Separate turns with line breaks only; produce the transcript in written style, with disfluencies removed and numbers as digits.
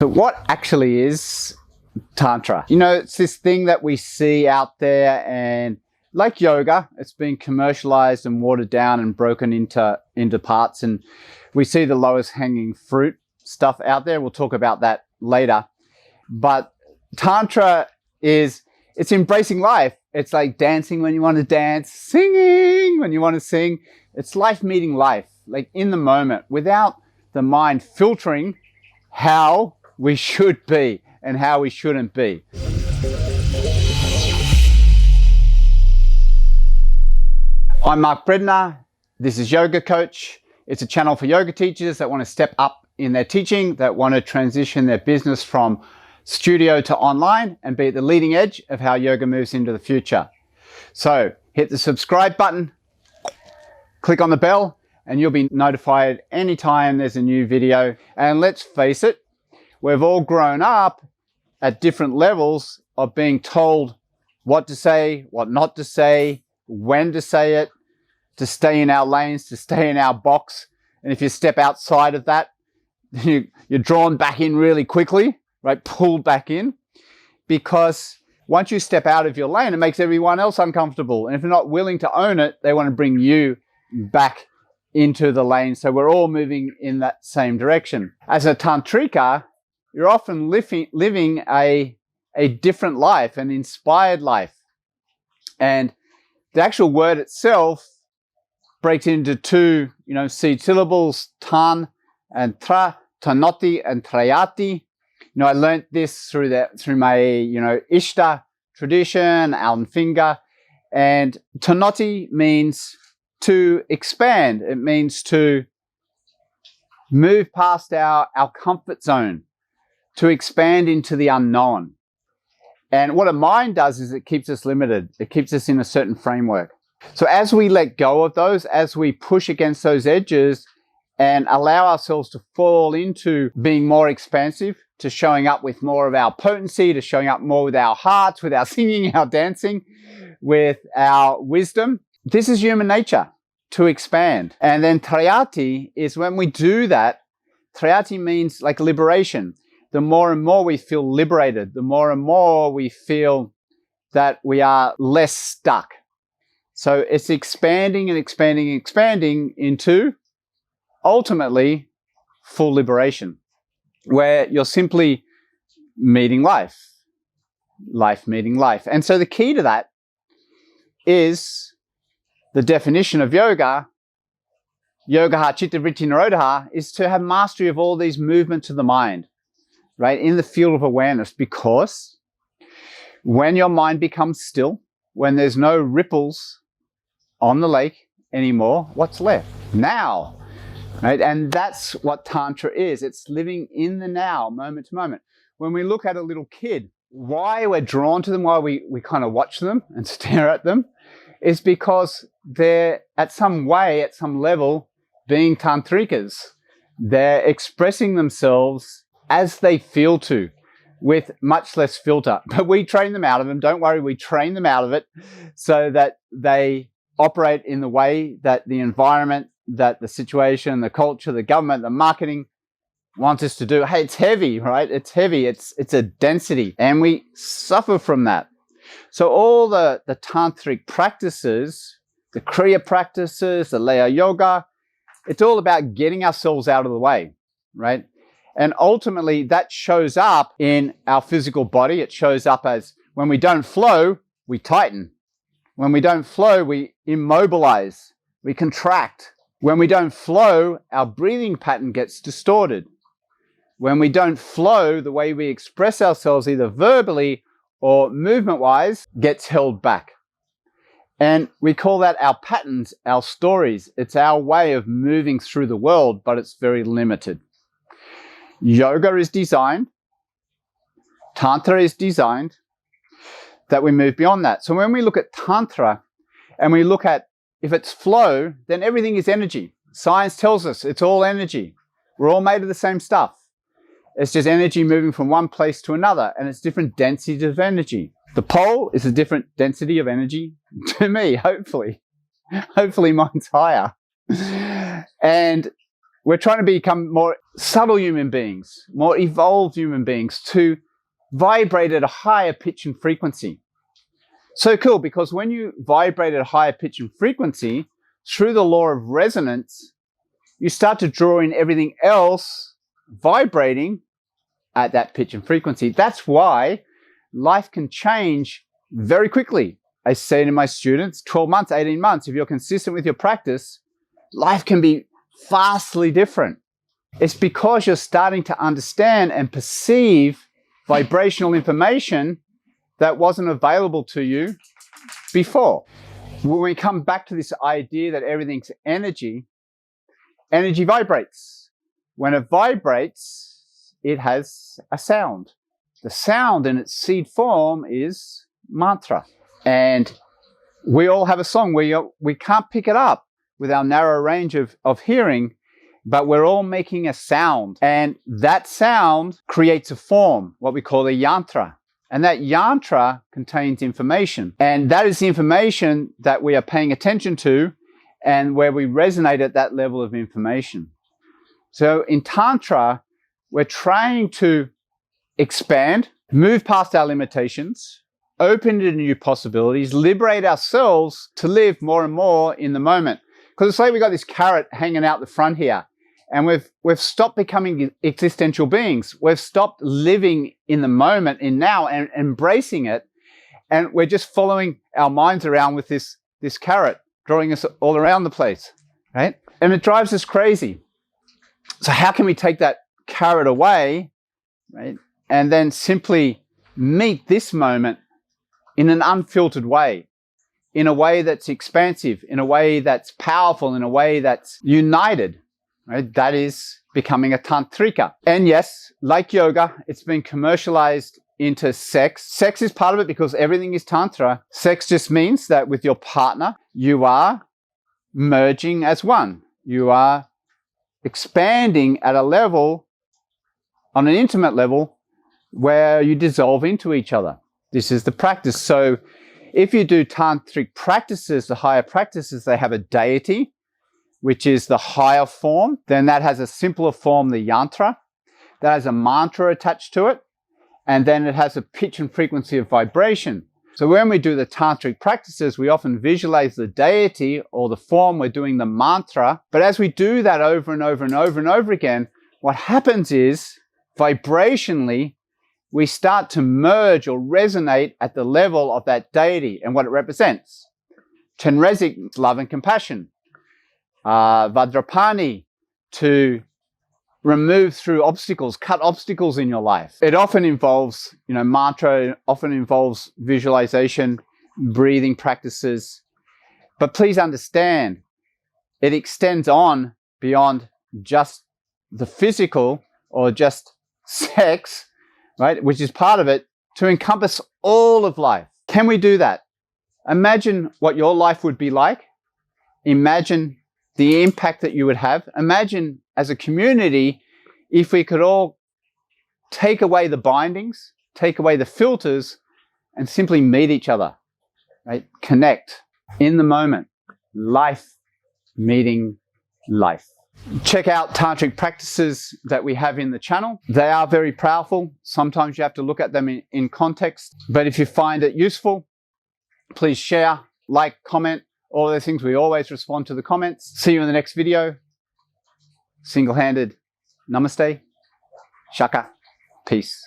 So what actually is Tantra? You know, it's this thing that we see out there, and like yoga, it's been commercialized and watered down and broken into parts, and we see the lowest hanging fruit stuff out there. We'll talk about that later. But Tantra it's embracing life. It's like dancing when you want to dance, singing when you want to sing. It's life meeting life, like in the moment, without the mind filtering how we should be and how we shouldn't be. I'm Mark Breadner. This is YogaCoach. It's a channel for yoga teachers that want to step up in their teaching, that want to transition their business from studio to online and be at the leading edge of how yoga moves into the future. So hit the subscribe button, click on the bell, and you'll be notified anytime there's a new video. And let's face it, we've all grown up at different levels of being told what to say, what not to say, when to say it, to stay in our lanes, to stay in our box. And if you step outside of that, you're drawn back in really quickly, right? Pulled back in, because once you step out of your lane, it makes everyone else uncomfortable. And if you're not willing to own it, they want to bring you back into the lane. So we're all moving in that same direction. As a tantrika, you're often living a different life, an inspired life. And the actual word itself breaks into two, seed syllables, tan and tra, Tanoti and Trayati. I learned this through my, Ishta tradition, Allen Finger. And Tanoti means to expand. It means to move past our comfort zone, to expand into the unknown. And what a mind does is it keeps us limited. It keeps us in a certain framework. So as we let go of those, as we push against those edges and allow ourselves to fall into being more expansive, to showing up with more of our potency, to showing up more with our hearts, with our singing, our dancing, with our wisdom, this is human nature, to expand. And then Trayati is when we do that. Trayati means like liberation. The more and more we feel liberated, the more and more we feel that we are less stuck. So it's expanding and expanding and expanding into ultimately full liberation, where you're simply meeting life, life meeting life. And so the key to that is the definition of yoga, yogaha chitta vritti nirodha, is to have mastery of all these movements of the mind, right, in the field of awareness. Because when your mind becomes still, when there's no ripples on the lake anymore, what's left? Now. Right? And that's what Tantra is. It's living in the now, moment to moment. When we look at a little kid, why we're drawn to them, why we kind of watch them and stare at them, is because they're at some level, being tantrikas. They're expressing themselves as they feel to, with much less filter. But we train them out of them. Don't worry, we train them out of it so that they operate in the way that the environment, that the situation, the culture, the government, the marketing wants us to do. Hey, it's heavy, right? It's heavy. It's a density, and we suffer from that. So all the tantric practices, the kriya practices, the laya yoga, it's all about getting ourselves out of the way, right? And ultimately that shows up in our physical body. It shows up as when we don't flow, we tighten. When we don't flow, we immobilize, we contract. When we don't flow, our breathing pattern gets distorted. When we don't flow, the way we express ourselves, either verbally or movement-wise, gets held back. And we call that our patterns, our stories. It's our way of moving through the world, but it's very limited. Yoga is designed, Tantra is designed, that we move beyond that. So when we look at Tantra and we look at if it's flow, then everything is energy. Science tells us it's all energy. We're all made of the same stuff. It's just energy moving from one place to another, and it's different densities of energy. The pole is a different density of energy to me, hopefully. Hopefully mine's higher. And we're trying to become more subtle human beings, more evolved human beings to vibrate at a higher pitch and frequency. So cool, because when you vibrate at a higher pitch and frequency, through the law of resonance, you start to draw in everything else vibrating at that pitch and frequency. That's why life can change very quickly. I say to my students, 12 months, 18 months, if you're consistent with your practice, life can be vastly different. It's because you're starting to understand and perceive vibrational information that wasn't available to you before. When we come back to this idea that everything's energy, energy vibrates. When it vibrates, it has a sound. The sound in its seed form is mantra. And we all have a song. We can't pick it up with our narrow range of hearing, but we're all making a sound. And that sound creates a form, what we call a yantra. And that yantra contains information. And that is the information that we are paying attention to and where we resonate at that level of information. So in Tantra, we're trying to expand, move past our limitations, open to new possibilities, liberate ourselves to live more and more in the moment. Because it's like we got this carrot hanging out the front here. And we've stopped becoming existential beings. We've stopped living in the moment, in now, and embracing it. And we're just following our minds around with this carrot, drawing us all around the place, right? And it drives us crazy. So how can we take that carrot away, right? And then simply meet this moment in an unfiltered way, in a way that's expansive, in a way that's powerful, in a way that's united. Right? That is becoming a tantrika. And yes, like yoga, it's been commercialized into sex. Sex is part of it because everything is tantra. Sex just means that with your partner, you are merging as one. You are expanding at a level, on an intimate level, where you dissolve into each other. This is the practice. So if you do tantric practices, the higher practices, they have a deity, which is the higher form. Then that has a simpler form, the yantra. That has a mantra attached to it. And then it has a pitch and frequency of vibration. So when we do the tantric practices, we often visualize the deity or the form. We're doing the mantra. But as we do that over and over and over and over again, what happens is, vibrationally, we start to merge or resonate at the level of that deity and what it represents. Chenrezig, love and compassion. Vajrapani, to remove through obstacles, cut obstacles in your life. It often involves, mantra, often involves visualization, breathing practices. But please understand, it extends on beyond just the physical or just sex, right, which is part of it, to encompass all of life. Can we do that? Imagine what your life would be like. Imagine the impact that you would have. Imagine as a community, if we could all take away the bindings, take away the filters, and simply meet each other, right? Connect in the moment. Life meeting life. Check out tantric practices that we have in the channel. They are very powerful. Sometimes you have to look at them in context. But if you find it useful, please share, like, comment, all those things. We always respond to the comments. See you in the next video. Single-handed. Namaste. Shaka. Peace.